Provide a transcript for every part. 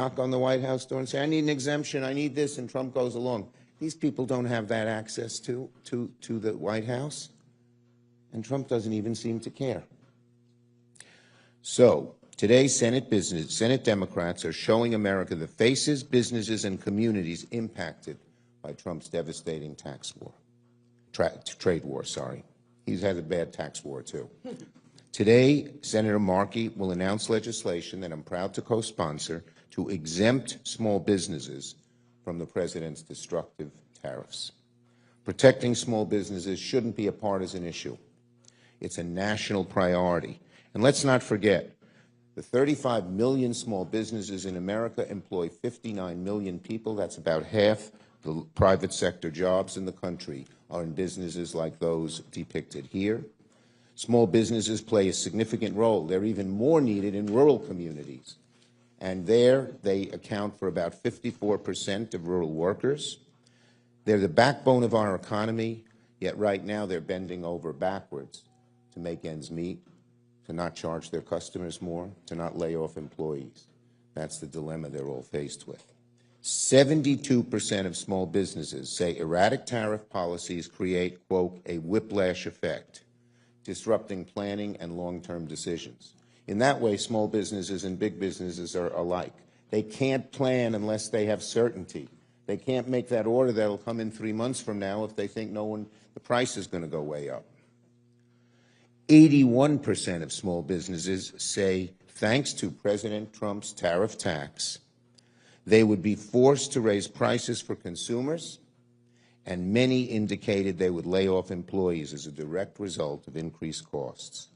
knock on the White House door and say, I need an exemption, I need this, and Trump goes along. These people don't have that access to the White House, and Trump doesn't even seem to care. So today, Senate Democrats are showing America the faces, businesses, and communities impacted by Trump's devastating trade war. He's had a bad tax war, too. Today, Senator Markey will announce legislation that I'm proud to co-sponsor to exempt small businesses from the president's destructive tariffs. Protecting small businesses shouldn't be a partisan issue. It's a national priority. And let's not forget, the 35 million small businesses in America employ 59 million people. That's about half the private sector jobs in the country are in businesses like those depicted here. Small businesses play a significant role. They're even more needed in rural communities. And there, they account for about 54% of rural workers. They're the backbone of our economy, yet right now they're bending over backwards to make ends meet, to not charge their customers more, to not lay off employees. That's the dilemma they're all faced with. 72% of small businesses say erratic tariff policies create, quote, a whiplash effect, disrupting planning and long-term decisions. In that way, small businesses and big businesses are alike. They can't plan unless they have certainty. They can't make that order that'll come in 3 months from now if they think the price is going to go way up. 81% of small businesses say, thanks to President Trump's tariff tax, they would be forced to raise prices for consumers, and many indicated they would lay off employees as a direct result of increased costs.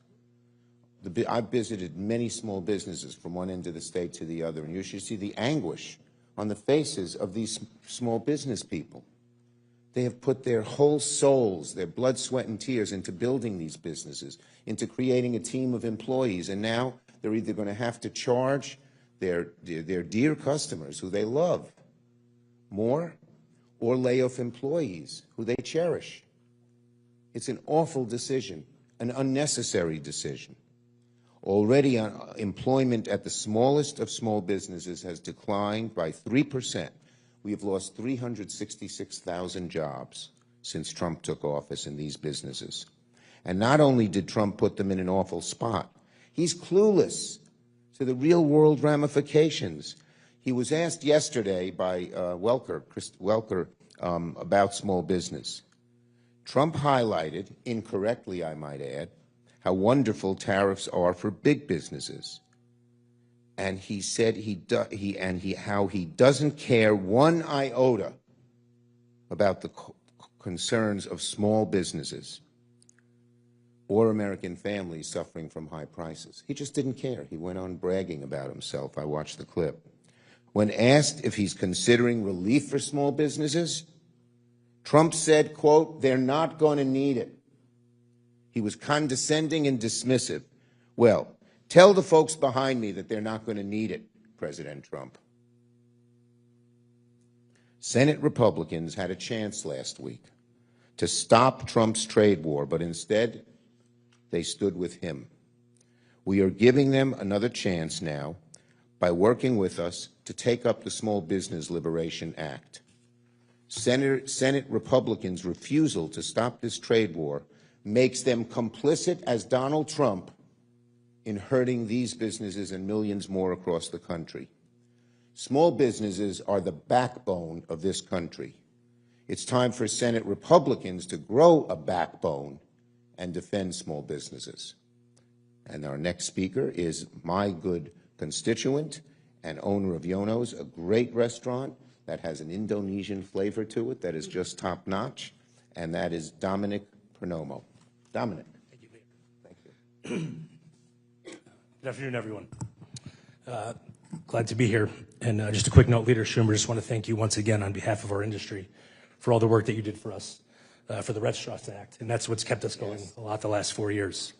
I've visited many small businesses from one end of the state to the other, and you should see the anguish on the faces of these small business people. They have put their whole souls, their blood, sweat, and tears into building these businesses, into creating a team of employees, and now they're either going to have to charge their dear customers who they love more, or lay off employees who they cherish. It's an awful decision, an unnecessary decision. Already, employment at the smallest of small businesses has declined by 3%. We have lost 366,000 jobs since Trump took office in these businesses. And not only did Trump put them in an awful spot, he's clueless to the real-world ramifications. He was asked yesterday by Chris Welker, about small business. Trump highlighted, incorrectly I might add, how wonderful tariffs are for big businesses. And he said how he doesn't care one iota about the concerns of small businesses or American families suffering from high prices. He just didn't care. He went on bragging about himself. I watched the clip. When asked if he's considering relief for small businesses, Trump said, quote, they're not going to need it. He was condescending and dismissive. Well, tell the folks behind me that they're not going to need it, President Trump. Senate Republicans had a chance last week to stop Trump's trade war, but instead they stood with him. We are giving them another chance now by working with us to take up the Small Business Liberation Act. Senate Republicans' refusal to stop this trade war makes them complicit as Donald Trump in hurting these businesses and millions more across the country. Small businesses are the backbone of this country. It's time for Senate Republicans to grow a backbone and defend small businesses. And our next speaker is my good constituent and owner of Yono's, a great restaurant that has an Indonesian flavor to it that is just top-notch, and that is Dominic Pernomo. Dominic. Thank you, Leader. Thank you. Good afternoon, everyone. Glad to be here. And just a quick note, Leader Schumer, just want to thank you once again on behalf of our industry for all the work that you did for us, for the Restaurants Act. And that's what's kept us going a lot the last 4 years.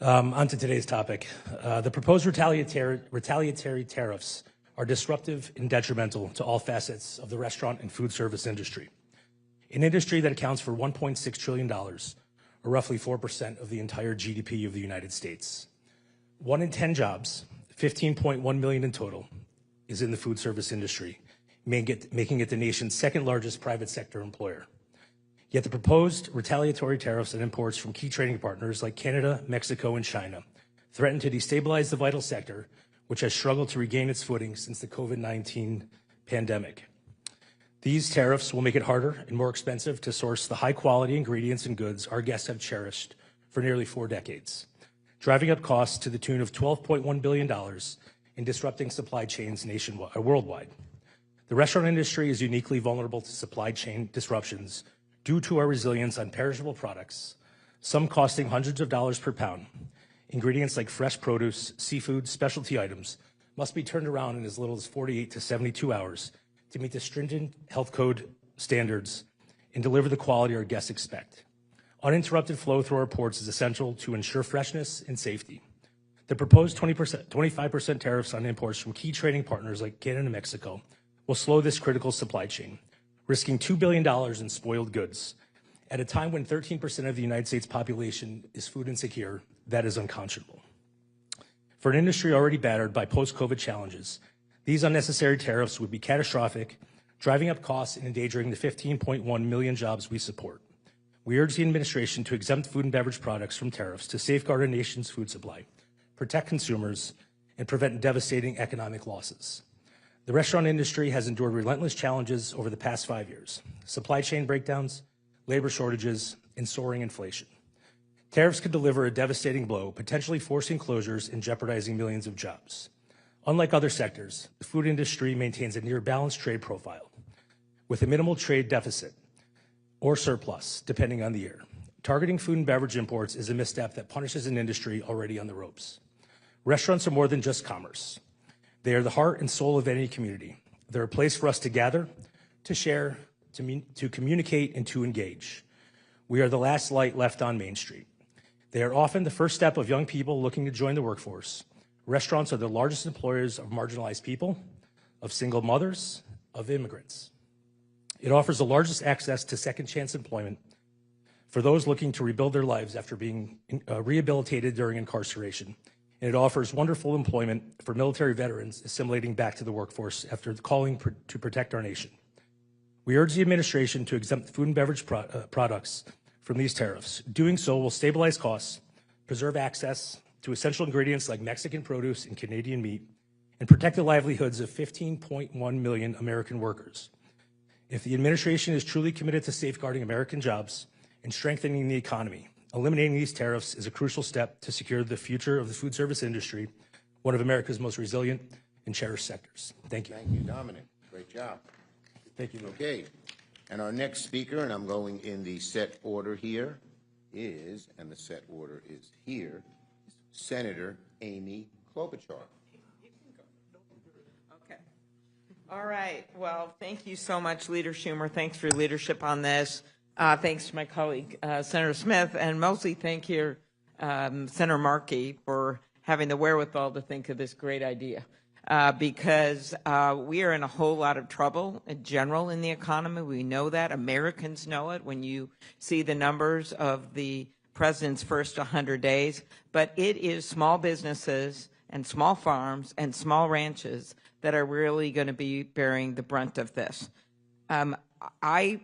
On to today's topic. The proposed retaliatory tariffs are disruptive and detrimental to all facets of the restaurant and food service industry, an industry that accounts for $1.6 trillion, or roughly 4% of the entire GDP of the United States. 1 in 10 jobs, 15.1 million in total, is in the food service industry, making it the nation's second largest private sector employer. Yet the proposed retaliatory tariffs on imports from key trading partners like Canada, Mexico, and China threaten to destabilize the vital sector, which has struggled to regain its footing since the COVID-19 pandemic. These tariffs will make it harder and more expensive to source the high-quality ingredients and goods our guests have cherished for nearly 4 decades, driving up costs to the tune of $12.1 billion and disrupting supply chains worldwide. The restaurant industry is uniquely vulnerable to supply chain disruptions due to our resilience on perishable products, some costing hundreds of dollars per pound. Ingredients like fresh produce, seafood, specialty items must be turned around in as little as 48 to 72 hours to meet the stringent health code standards and deliver the quality our guests expect. Uninterrupted flow through our ports is essential to ensure freshness and safety. The proposed 25% tariffs on imports from key trading partners like Canada and Mexico will slow this critical supply chain, risking $2 billion in spoiled goods. At a time when 13% of the United States population is food insecure, that is unconscionable. For an industry already battered by post-COVID challenges, these unnecessary tariffs would be catastrophic, driving up costs and endangering the 15.1 million jobs we support. We urge the administration to exempt food and beverage products from tariffs to safeguard our nation's food supply, protect consumers, and prevent devastating economic losses. The restaurant industry has endured relentless challenges over the past 5 years: supply chain breakdowns, labor shortages, and soaring inflation. Tariffs could deliver a devastating blow, potentially forcing closures and jeopardizing millions of jobs. Unlike other sectors, the food industry maintains a near-balanced trade profile, with a minimal trade deficit or surplus, depending on the year. Targeting food and beverage imports is a misstep that punishes an industry already on the ropes. Restaurants are more than just commerce. They are the heart and soul of any community. They're a place for us to gather, to share, to communicate, and to engage. We are the last light left on Main Street. They are often the first step of young people looking to join the workforce. Restaurants are the largest employers of marginalized people, of single mothers, of immigrants. It offers the largest access to second chance employment for those looking to rebuild their lives after being rehabilitated during incarceration. And it offers wonderful employment for military veterans assimilating back to the workforce after calling to protect our nation. We urge the administration to exempt food and beverage products from these tariffs. Doing so will stabilize costs, preserve access to essential ingredients like Mexican produce and Canadian meat, and protect the livelihoods of 15.1 million American workers. If the administration is truly committed to safeguarding American jobs and strengthening the economy, eliminating these tariffs is a crucial step to secure the future of the food service industry, one of America's most resilient and cherished sectors. Thank you. Thank you, Dominic. Great job. Thank you. Okay. And our next speaker, and I'm going in the set order here, is, and the set order is here, Senator Amy Klobuchar. Okay. All right. Well, thank you so much, Leader Schumer. Thanks for your leadership on this. Thanks to my colleague, Senator Smith, and mostly thank you, Senator Markey, for having the wherewithal to think of this great idea. Because we are in a whole lot of trouble in general in the economy. We know that. Americans know it when you see the numbers of the president's first 100 days. But it is small businesses and small farms and small ranches that are really going to be bearing the brunt of this. I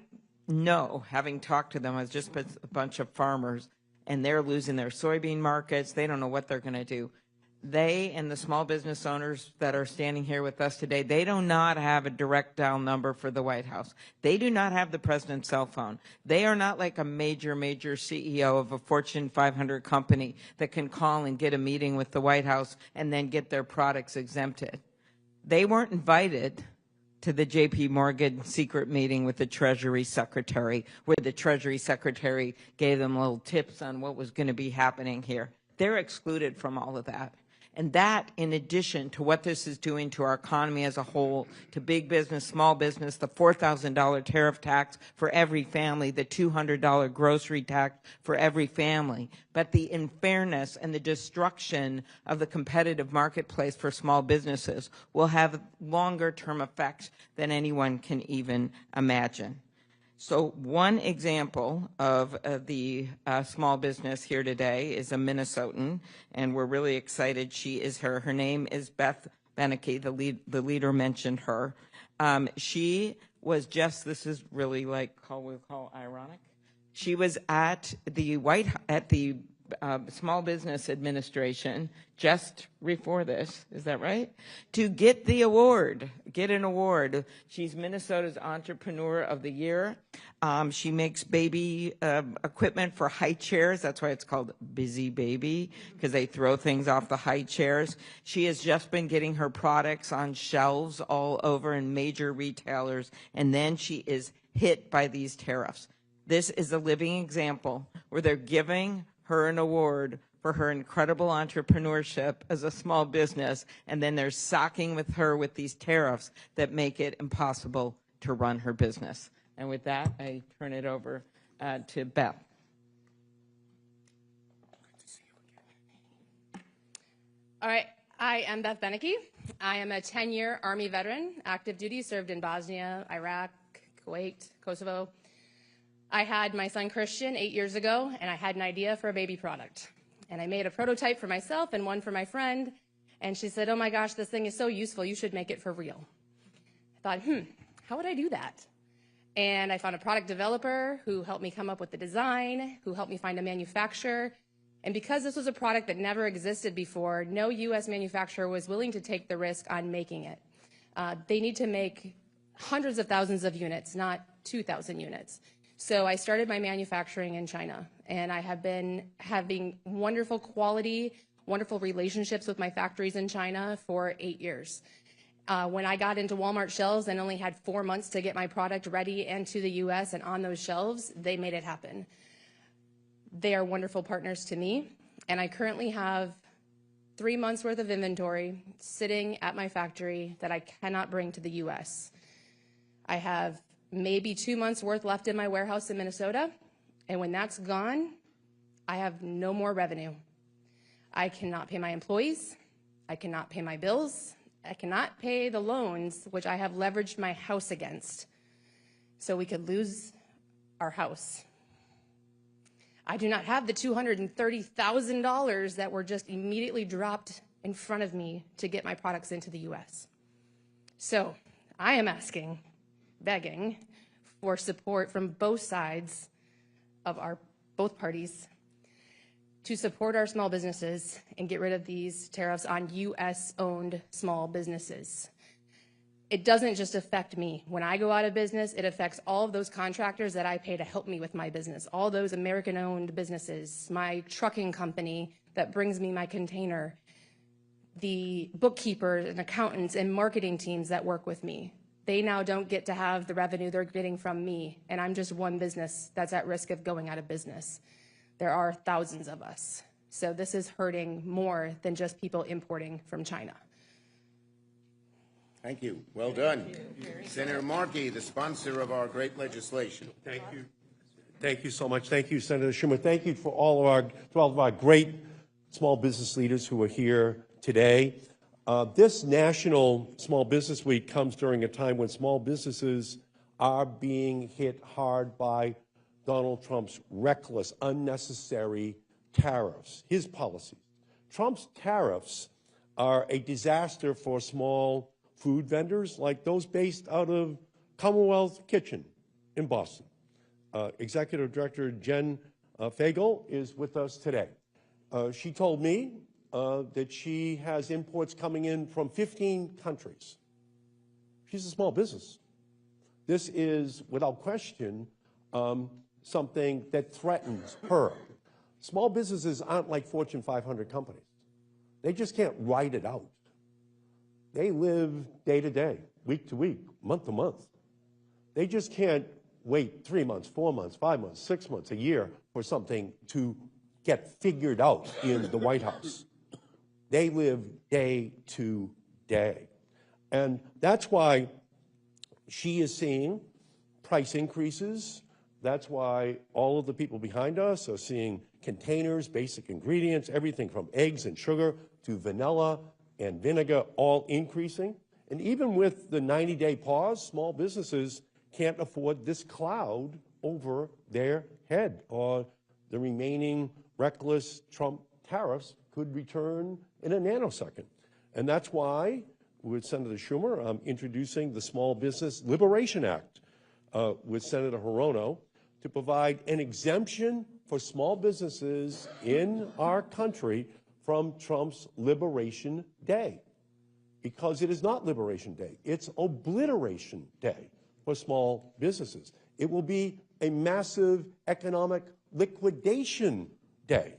know, having talked to them, I was just a bunch of farmers, and they're losing their soybean markets. They don't know what they're going to do. They and the small business owners that are standing here with us today, they do not have a direct dial number for the White House. They do not have the president's cell phone. They are not like a major CEO of a Fortune 500 company that can call and get a meeting with the White House and then get their products exempted. They weren't invited to the J.P. Morgan secret meeting with the Treasury Secretary, where the Treasury Secretary gave them little tips on what was going to be happening here. They're excluded from all of that. And that, in addition to what this is doing to our economy as a whole, to big business, small business, the $4,000 tariff tax for every family, the $200 grocery tax for every family, but the unfairness and the destruction of the competitive marketplace for small businesses will have longer-term effects than anyone can even imagine. So one example of the small business here today is a Minnesotan, and we're really excited. Her name is Beth Beneke, the leader mentioned her. She was just, this is really like, we'll call ironic. She was at the Small Business Administration just before this, is that right? To get an award. She's Minnesota's Entrepreneur of the Year. She makes baby equipment for high chairs. That's why it's called Busy Baby, because they throw things off the high chairs. She has just been getting her products on shelves all over in major retailers, and then she is hit by these tariffs. This is a living example where they're giving her an award for her incredible entrepreneurship as a small business, and then they're socking with her with these tariffs that make it impossible to run her business. And with that, I turn it over to Beth. All right, I am Beth Beneke. I am a 10-year Army veteran, active duty, served in Bosnia, Iraq, Kuwait, Kosovo. I had my son Christian 8 years ago, and I had an idea for a baby product. And I made a prototype for myself and one for my friend, and she said, oh my gosh, this thing is so useful, you should make it for real. I thought, how would I do that? And I found a product developer who helped me come up with the design, who helped me find a manufacturer. And because this was a product that never existed before, no U.S. manufacturer was willing to take the risk on making it. They need to make hundreds of thousands of units, not 2,000 units. So I started my manufacturing in China, and I have been having wonderful quality, wonderful relationships with my factories in China for 8 years. When I got into Walmart shelves and only had 4 months to get my product ready and to the U.S. and on those shelves, they made it happen. They are wonderful partners to me, and I currently have 3 months worth of inventory sitting at my factory that I cannot bring to the U.S. I have maybe 2 months worth left in my warehouse in Minnesota, and when that's gone, I have no more revenue. I cannot pay my employees, I cannot pay my bills, I cannot pay the loans which I have leveraged my house against, so we could lose our house. I do not have the $230,000 that were just immediately dropped in front of me to get my products into the US. So I am asking, begging for support from both sides of both parties to support our small businesses and get rid of these tariffs on US-owned small businesses. It doesn't just affect me. When I go out of business, it affects all of those contractors that I pay to help me with my business, all those American-owned businesses, my trucking company that brings me my container, the bookkeepers and accountants and marketing teams that work with me. They now don't get to have the revenue they're getting from me, and I'm just one business that's at risk of going out of business. There are thousands of us. So this is hurting more than just people importing from China. Thank you. Well done. Senator Markey, the sponsor of our great legislation. Thank you. Thank you so much. Thank you, Senator Schumer. Thank you for all of our great small business leaders who are here today. This National Small Business Week comes during a time when small businesses are being hit hard by Donald Trump's reckless, unnecessary tariffs, his policies. Trump's tariffs are a disaster for small food vendors like those based out of Commonwealth Kitchen in Boston. Executive Director Jen Fagel is with us today. She told me that she has imports coming in from 15 countries. She's a small business. This is, without question, something that threatens her. Small businesses aren't like Fortune 500 companies. They just can't write it out. They live day to day, week to week, month to month. They just can't wait 3 months, 4 months, 5 months, 6 months, a year for something to get figured out in the White House. They live day to day. And that's why she is seeing price increases. That's why all of the people behind us are seeing containers, basic ingredients, everything from eggs and sugar to vanilla and vinegar all increasing. And even with the 90-day pause, small businesses can't afford this cloud over their head, or the remaining reckless Trump tariffs could return in a nanosecond. And that's why with Senator Schumer. I'm introducing the Small Business Liberation Act with Senator Hirono to provide an exemption for small businesses in our country from Trump's Liberation Day. Because it is not Liberation Day, it's Obliteration Day for small businesses. It will be a massive economic liquidation day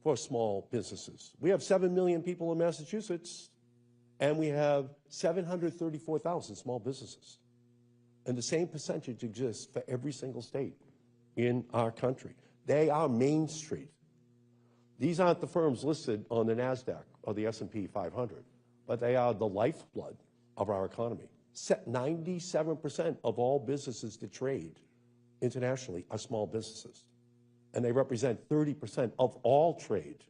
for small businesses. We have 7 million people in Massachusetts, and we have 734,000 small businesses. And the same percentage exists for every single state in our country. They are Main Street. These aren't the firms listed on the NASDAQ or the S&P 500, but they are the lifeblood of our economy. 97% of all businesses that trade internationally are small businesses, and they represent 30% of all trade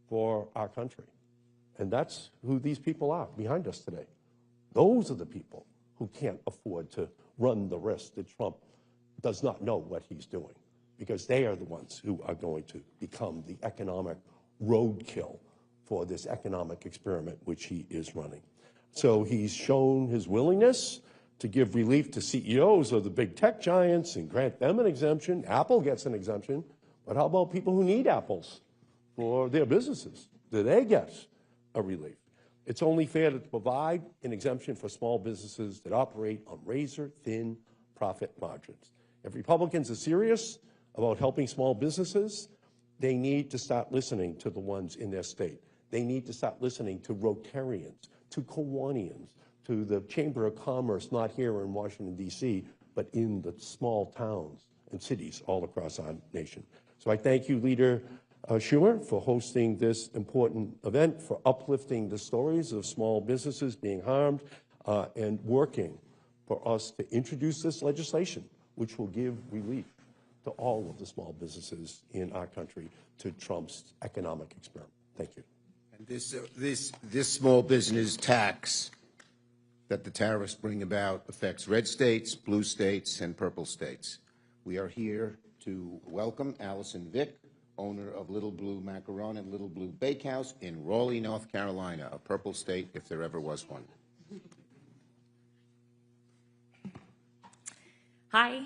for our country. And that's who these people are behind us today. Those are the people who can't afford to run the risk that Trump does not know what he's doing, because they are the ones who are going to become the economic roadkill for this economic experiment which he is running. So he's shown his willingness to give relief to CEOs of the big tech giants and grant them an exemption. Apple gets an exemption, but how about people who need apples for their businesses? Do they get a relief? It's only fair to provide an exemption for small businesses that operate on razor-thin profit margins. If Republicans are serious about helping small businesses, they need to start listening to the ones in their state. They need to start listening to Rotarians, to Kiwanians, to the Chamber of Commerce, not here in Washington, D.C., but in the small towns and cities all across our nation. So I thank you, Leader Schumer, for hosting this important event, for uplifting the stories of small businesses being harmed, and working for us to introduce this legislation, which will give relief to all of the small businesses in our country to Trump's economic experiment. Thank you. And this small business tax that the tariffs bring about affects red states, blue states, and purple states. We are here to welcome Allison Vick, owner of Little Blue Macaron and Little Blue Bakehouse in Raleigh, North Carolina, a purple state if there ever was one. Hi,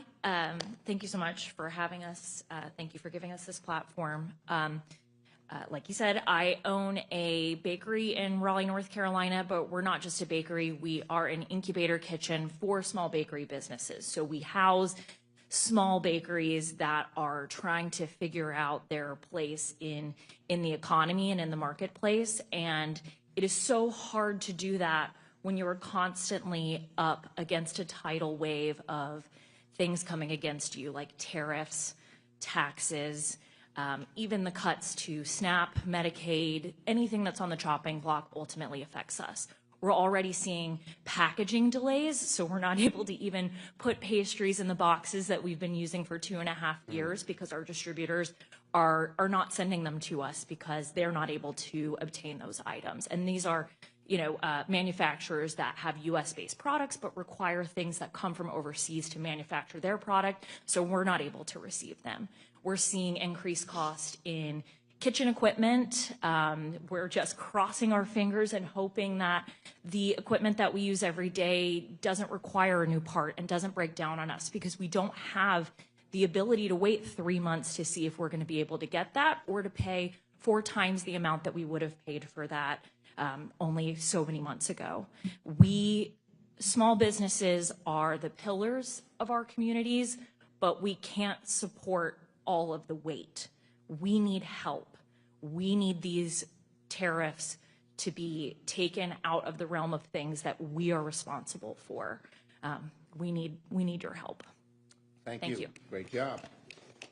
thank you so much for having us. Thank you for giving us this platform. Like you said, I own a bakery in Raleigh, North Carolina, but we're not just a bakery. We are an incubator kitchen for small bakery businesses. So we house small bakeries that are trying to figure out their place in the economy and in the marketplace. And it is so hard to do that when you're constantly up against a tidal wave of things coming against you, like tariffs, taxes, even the cuts to SNAP, Medicaid, anything that's on the chopping block ultimately affects us. We're already seeing packaging delays, so we're not able to even put pastries in the boxes that we've been using for 2.5 years because our distributors are not sending them to us because they're not able to obtain those items. And these are, manufacturers that have US-based products but require things that come from overseas to manufacture their product, so we're not able to receive them. We're seeing increased cost in kitchen equipment. We're just crossing our fingers and hoping that the equipment that we use every day doesn't require a new part and doesn't break down on us, because we don't have the ability to wait 3 months to see if we're going to be able to get that, or to pay 4 times the amount that we would have paid for that only so many months ago. Small businesses are the pillars of our communities, but we can't support all of the weight. We need help. We need these tariffs to be taken out of the realm of things that we are responsible for. We need your help. Thank you. Great job.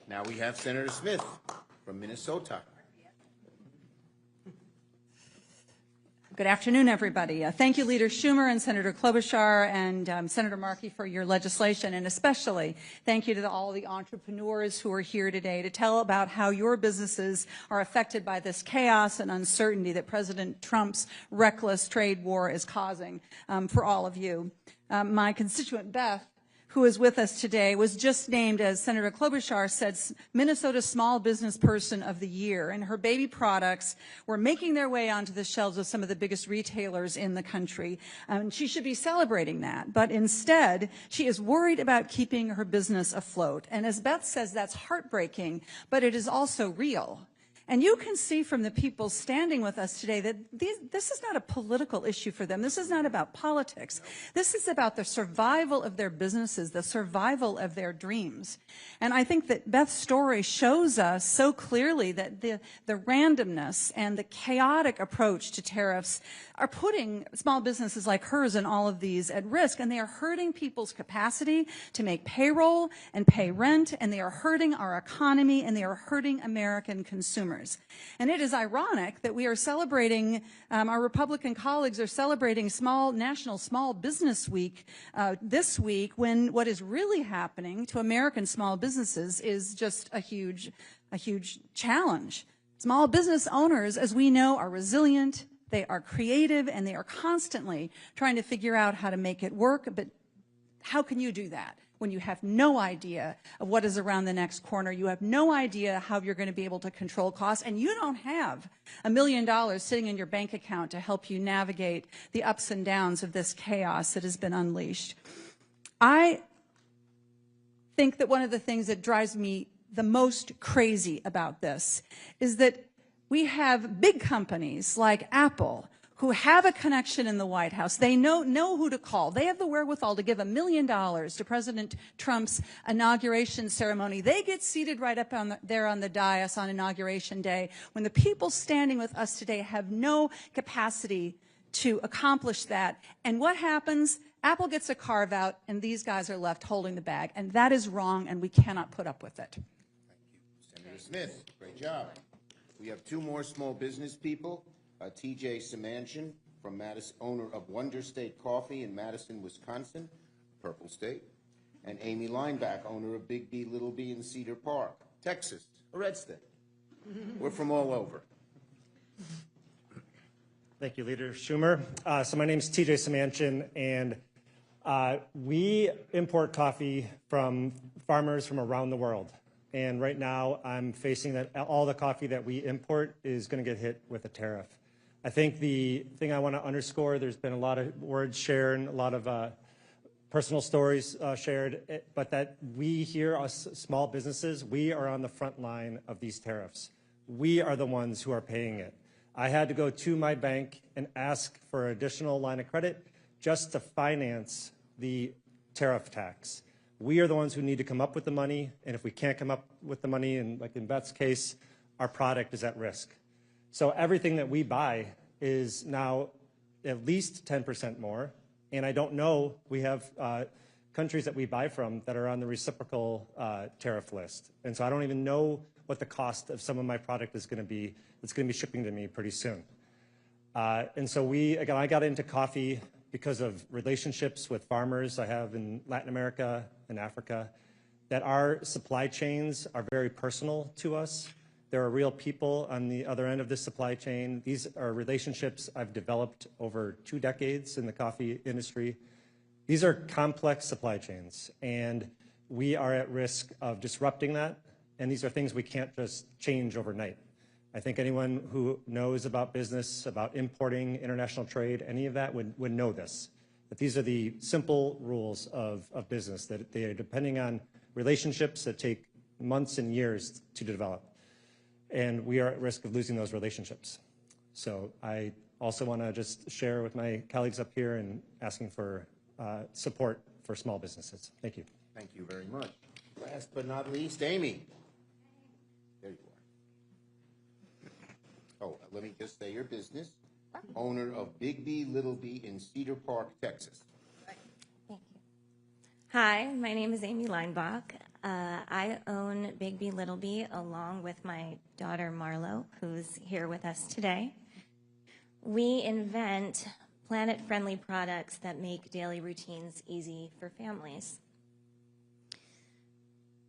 Now we have Senator Smith from Minnesota. Good afternoon, everybody. Thank you, Leader Schumer and Senator Klobuchar and Senator Markey for your legislation, and especially thank you to all the entrepreneurs who are here today to tell about how your businesses are affected by this chaos and uncertainty that President Trump's reckless trade war is causing for all of you. My constituent, Beth, who is with us today, was just named, as Senator Klobuchar said, Minnesota Small Business Person of the Year. And her baby products were making their way onto the shelves of some of the biggest retailers in the country. She should be celebrating that. But instead, she is worried about keeping her business afloat. And as Beth says, that's heartbreaking, but it is also real. And you can see from the people standing with us today that this is not a political issue for them. This is not about politics. This is about the survival of their businesses, the survival of their dreams. And I think that Beth's story shows us so clearly that the randomness and the chaotic approach to tariffs are putting small businesses like hers and all of these at risk, and they are hurting people's capacity to make payroll and pay rent, and they are hurting our economy, and they are hurting American consumers. And it is ironic that we are celebrating, our Republican colleagues are celebrating National Small Business Week this week, when what is really happening to American small businesses is just a huge challenge. Small business owners, as we know, are resilient, they are creative, and they are constantly trying to figure out how to make it work. But how can you do that when you have no idea of what is around the next corner? You have no idea how you're going to be able to control costs, and you don't have $1 million sitting in your bank account to help you navigate the ups and downs of this chaos that has been unleashed. I think that one of the things that drives me the most crazy about this is that we have big companies like Apple who have a connection in the White House. They know who to call. They have the wherewithal to give $1 million to President Trump's inauguration ceremony. They get seated right up there on the dais on Inauguration Day, when the people standing with us today have no capacity to accomplish that. And what happens? Apple gets a carve out, and these guys are left holding the bag. And that is wrong, and we cannot put up with it. Thank you. Senator Smith, great job. We have two more small business people. T.J. Samanchin, from Madison, owner of Wonder State Coffee in Madison, Wisconsin, Purple State, and Amy Lineback, owner of Big B, Little B in Cedar Park, Texas, a red state. We're from all over. Thank you, Leader Schumer. So my name is T.J. Samanchin, and we import coffee from farmers from around the world. And right now, I'm facing that all the coffee that we import is going to get hit with a tariff. I think the thing I want to underscore, there's been a lot of words shared and a lot of personal stories shared, but that we here, us small businesses, we are on the front line of these tariffs. We are the ones who are paying it. I had to go to my bank and ask for an additional line of credit just to finance the tariff tax. We are the ones who need to come up with the money, and if we can't come up with the money, and like in Beth's case, our product is at risk. So everything that we buy is now at least 10% more, and I don't know, we have countries that we buy from that are on the reciprocal tariff list. And so I don't even know what the cost of some of my product is going to be. It's going to be shipping to me pretty soon. And so I got into coffee because of relationships with farmers I have in Latin America and Africa, that our supply chains are very personal to us. There are real people on the other end of this supply chain. These are relationships I've developed over 2 decades in the coffee industry. These are complex supply chains, and we are at risk of disrupting that, and these are things we can't just change overnight. I think anyone who knows about business, about importing, international trade, any of that would know this, that these are the simple rules of business, that they are depending on relationships that take months and years to develop. And we are at risk of losing those relationships. So I also want to just share with my colleagues up here and asking for support for small businesses. Thank you. Thank you very much. Last but not least, Amy. There you are. Oh, let me just say your business. Owner of Big B, Little B in Cedar Park, Texas. Thank you. Hi, my name is Amy Lineback. I own Big B, Little B along with my daughter Marlo, who's here with us today. We invent planet-friendly products that make daily routines easy for families.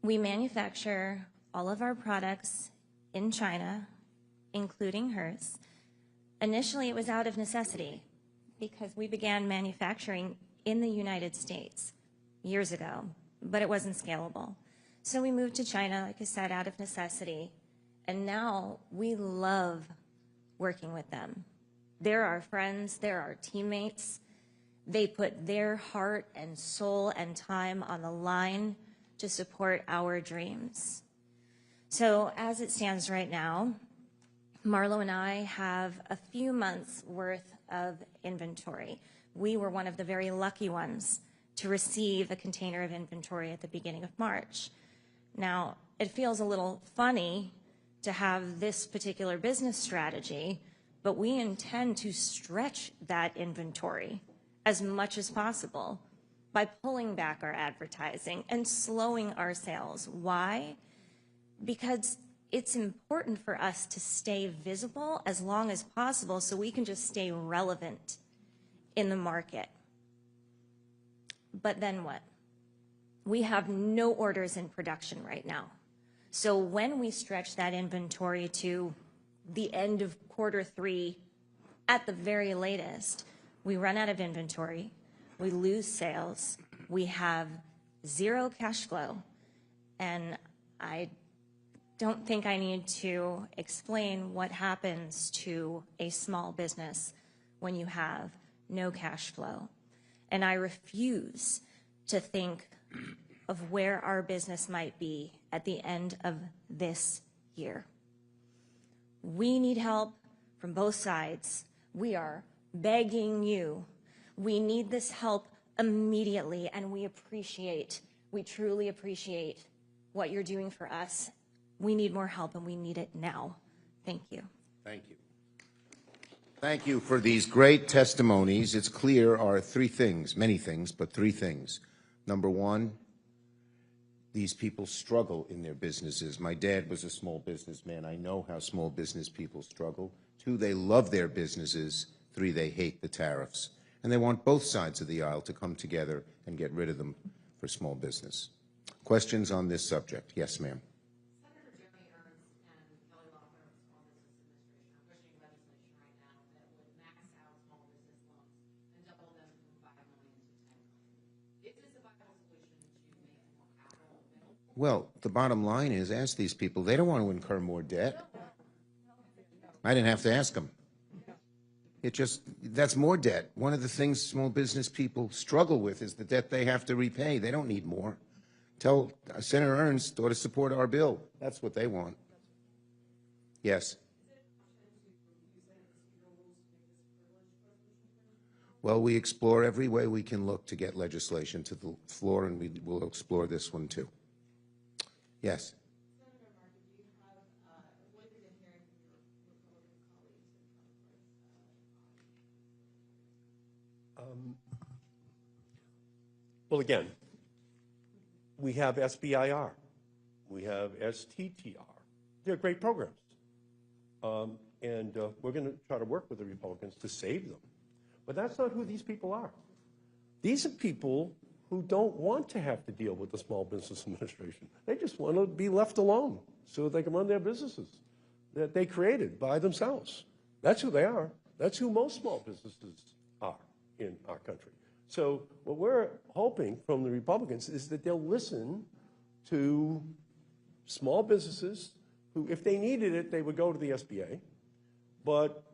We manufacture all of our products in China, including hers. Initially, it was out of necessity because we began manufacturing in the United States years ago, but it wasn't scalable. So we moved to China, like I said, out of necessity. And now we love working with them. They're our friends, they're our teammates. They put their heart and soul and time on the line to support our dreams. So as it stands right now, Marlo and I have a few months worth of inventory. We were one of the very lucky ones to receive a container of inventory at the beginning of March. Now, it feels a little funny to have this particular business strategy, but we intend to stretch that inventory as much as possible by pulling back our advertising and slowing our sales. Why? Because it's important for us to stay visible as long as possible so we can just stay relevant in the market. But then what? We have no orders in production right now. So when we stretch that inventory to the end of Q3 at the very latest, we run out of inventory, we lose sales, we have zero cash flow, and I don't think I need to explain what happens to a small business when you have no cash flow. And I refuse to think of where our business might be at the end of this year. We need help from both sides. We are begging you. We need this help immediately, and we truly appreciate what you're doing for us. We need more help, and we need it now. Thank you. Thank you. Thank you for these great testimonies. It's clear are three things, many things, but three things. Number one, these people struggle in their businesses. My dad was a small businessman. I know how small business people struggle. Two, they love their businesses. Three, they hate the tariffs. And they want both sides of the aisle to come together and get rid of them for small business. Questions on this subject? Yes, ma'am. Well, the bottom line is, ask these people. They don't want to incur more debt. I didn't have to ask them. That's more debt. One of the things small business people struggle with is the debt they have to repay. They don't need more. Tell Senator Ernst ought to support our bill. That's what they want. Yes. Well, we explore every way we can look to get legislation to the floor, and we will explore this one too. Yes. Senator Markey, do you have, what have you been hearing from your Republican colleagues in Congress? Well, again, we have SBIR, we have STTR. They're great programs. And we're going to try to work with the Republicans to save them. But that's not who these people are. These are people who don't want to have to deal with the Small Business Administration. They just want to be left alone so they can run their businesses that they created by themselves. That's who they are. That's who most small businesses are in our country. So what we're hoping from the Republicans is that they'll listen to small businesses who, if they needed it, they would go to the SBA. But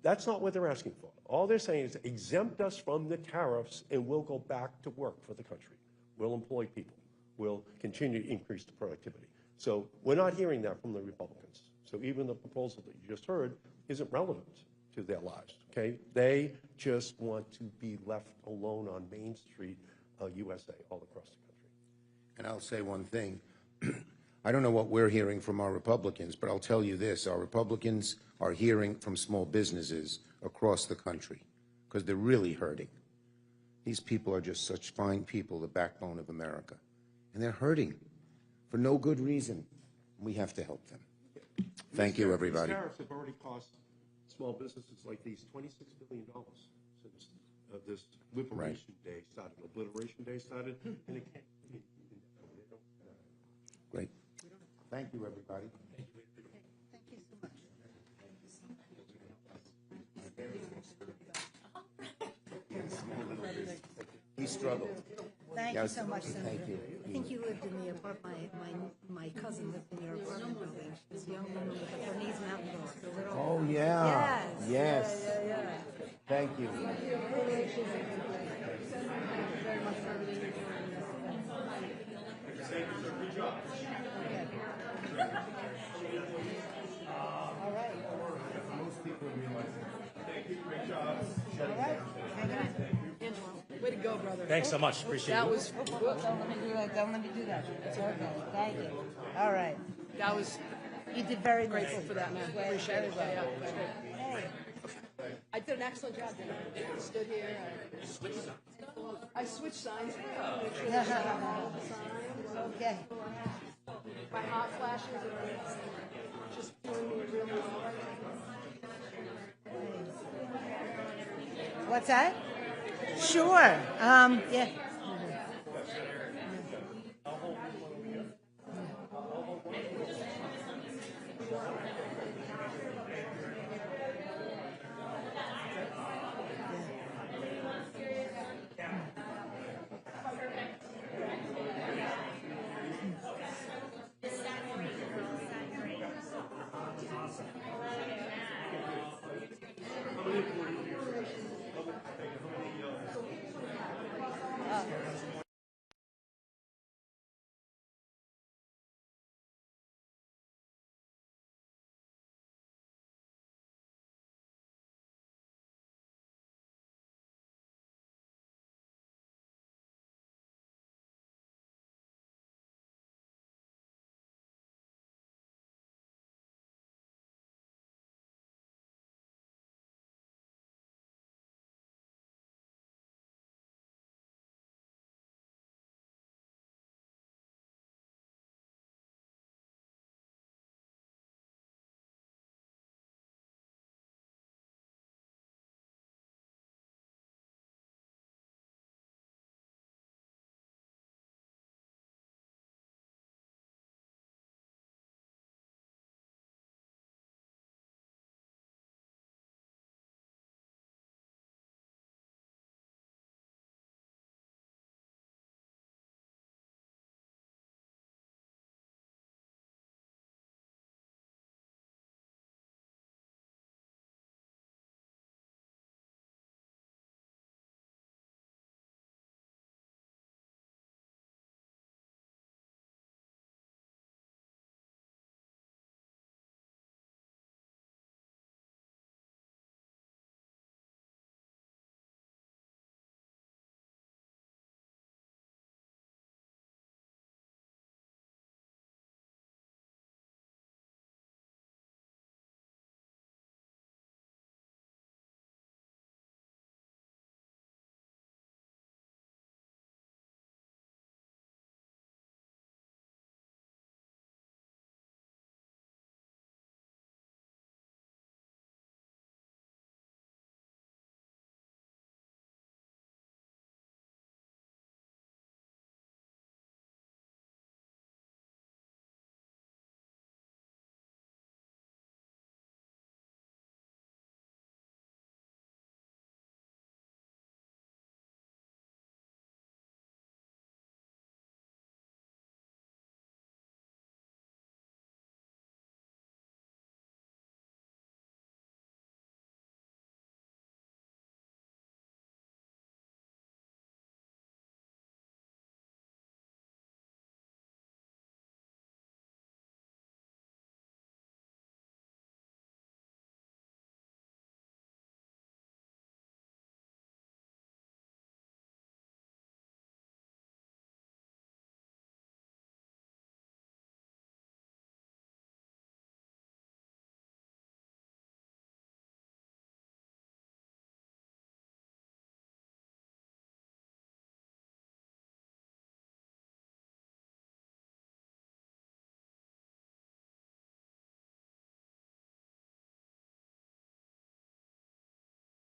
that's not what they're asking for. All they're saying is exempt us from the tariffs and we'll go back to work for the country. We'll employ people. We'll continue to increase the productivity. So we're not hearing that from the Republicans. So even the proposal that you just heard isn't relevant to their lives, okay? They just want to be left alone on Main Street, USA, all across the country. And I'll say one thing. I don't know what we're hearing from our Republicans, but I'll tell you this. Our Republicans are hearing from small businesses across the country because they're really hurting. These people are just such fine people, the backbone of America. And they're hurting for no good reason. We have to help them. Thank you, everybody. These tariffs have already cost small businesses like these $26 billion since this Liberation Day started. Obliteration Day started, and it can't. Great. Thank you, everybody. Thank you so much. He struggled. Thank you so much, Senator. Thank you. I think you lived in the apartment, my cousin lived in your apartment building. This young woman with a Bernese mountain dog. The little, Oh, yeah. Yes. Yes. Yeah. Thank you. Thank you very much for everything you're doing. Good job. All right. Most people realize that. Thank you. Great job. All right. Hang on. Angelo, way to go, brother. Thanks so much. Appreciate That it. was. Don't let me do that. Don't let me do that. It's okay. Thank you. All right. That was You did very grateful nicely. for that, man. Well, Appreciate it. very Yeah, well. it was great. Hey. I did an excellent job. Didn't I? Stood here. I switched signs. Make sure there's all the signs. Okay. My hot flashes are just doing me really well. What's that? Sure. Yeah.